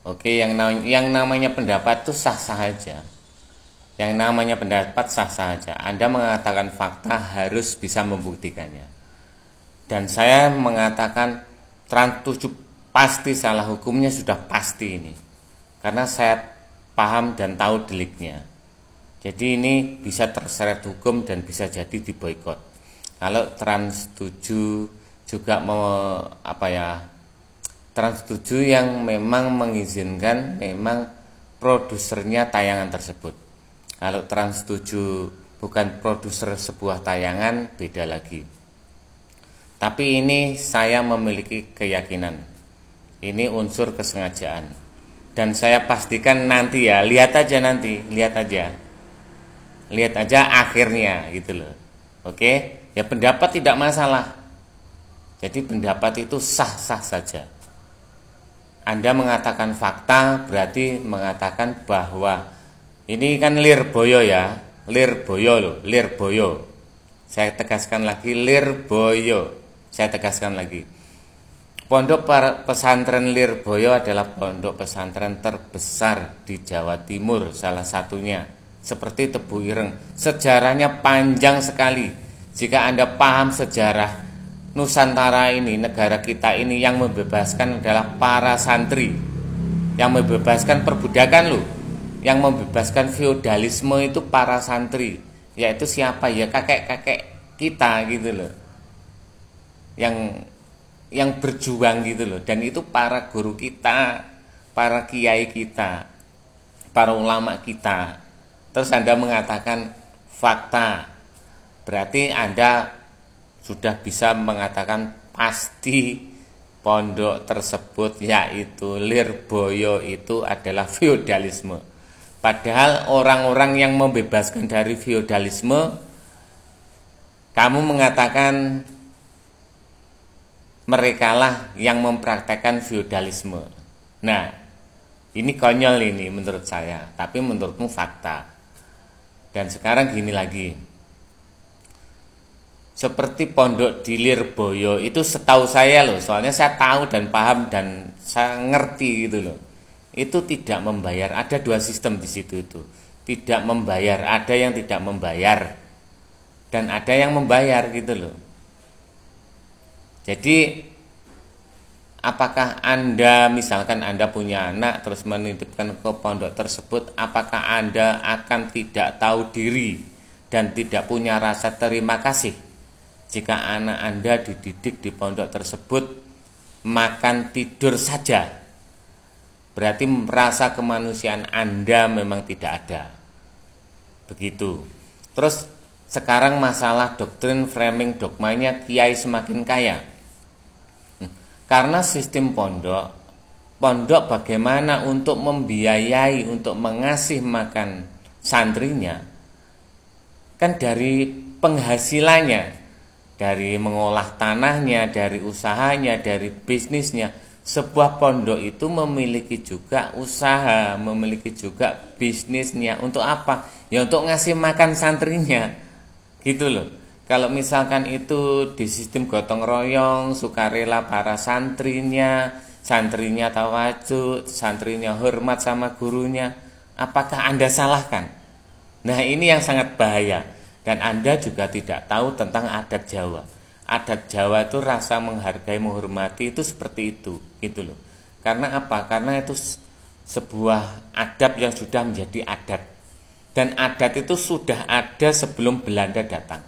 Oke, yang namanya pendapat itu sah-sah aja. Yang namanya pendapat sah-sah aja. Anda mengatakan fakta harus bisa membuktikannya. Dan saya mengatakan Trans 7 pasti salah, hukumnya sudah pasti ini. Karena saya paham dan tahu deliknya. Jadi ini bisa terseret hukum dan bisa jadi diboikot. Kalau Trans 7 juga mau Trans 7 yang memang mengizinkan memang produsernya tayangan tersebut. Kalau Trans 7 bukan produser sebuah tayangan, beda lagi. Tapi ini saya memiliki keyakinan. Ini unsur kesengajaan. Dan saya pastikan nanti ya, lihat aja akhirnya gitu loh. Oke, ya pendapat tidak masalah. Jadi pendapat itu sah-sah saja. Anda mengatakan fakta berarti mengatakan bahwa ini kan Lirboyo ya, Lirboyo loh, Lirboyo. Saya tegaskan lagi, Lirboyo. Saya tegaskan lagi. Pondok pesantren Lirboyo adalah pondok pesantren terbesar di Jawa Timur, salah satunya. Seperti Tebu Ireng, sejarahnya panjang sekali. Jika Anda paham sejarah Nusantara ini, negara kita ini, yang membebaskan adalah para santri, yang membebaskan perbudakan loh, yang membebaskan feodalisme itu para santri, yaitu siapa ya, kakek-kakek kita gitu loh, yang berjuang gitu loh. Dan itu para guru kita, para kiai kita, para ulama kita. Terus Anda mengatakan fakta, berarti Anda sudah bisa mengatakan pasti pondok tersebut, yaitu Lirboyo, itu adalah feodalisme. Padahal orang-orang yang membebaskan dari feodalisme, kamu mengatakan merekalah yang mempraktekkan feodalisme. Nah, ini konyol ini menurut saya, tapi menurutmu fakta. Dan sekarang gini lagi, seperti pondok di Lirboyo itu setahu saya loh, soalnya saya tahu dan paham dan saya ngerti gitu loh, itu tidak membayar. Ada dua sistem di situ itu, tidak membayar, ada yang tidak membayar dan ada yang membayar gitu loh. Jadi apakah Anda, misalkan Anda punya anak terus menitipkan ke pondok tersebut, apakah Anda akan tidak tahu diri dan tidak punya rasa terima kasih jika anak Anda dididik di pondok tersebut makan tidur saja? Berarti rasa kemanusiaan Anda memang tidak ada. Begitu. Terus sekarang masalah doktrin framing dogmanya kiai semakin kaya. Karena sistem pondok bagaimana untuk membiayai, untuk mengasih makan santrinya, kan dari penghasilannya, dari mengolah tanahnya, dari usahanya, dari bisnisnya. Sebuah pondok itu memiliki juga usaha, memiliki juga bisnisnya. Untuk apa? Ya untuk ngasih makan santrinya, gitu loh. Kalau misalkan itu di sistem gotong royong, sukarela para santrinya, santrinya tawadhu, santrinya hormat sama gurunya, apakah Anda salahkan? Nah, ini yang sangat bahaya. Dan Anda juga tidak tahu tentang adat Jawa. Adat Jawa itu rasa menghargai, menghormati itu seperti itu, gitu loh. Karena apa? Karena itu sebuah adab yang sudah menjadi adat. Dan adat itu sudah ada sebelum Belanda datang.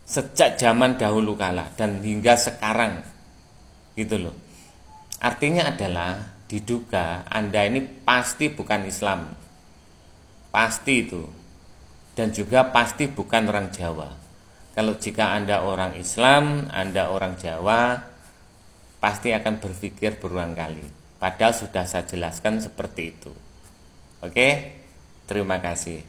Sejak zaman dahulu kala dan hingga sekarang, gitu loh. Artinya adalah diduga Anda ini pasti bukan Islam. Pasti itu. Dan juga pasti bukan orang Jawa. Kalau jika Anda orang Islam, Anda orang Jawa, pasti akan berpikir berulang kali. Padahal sudah saya jelaskan seperti itu. Oke, terima kasih.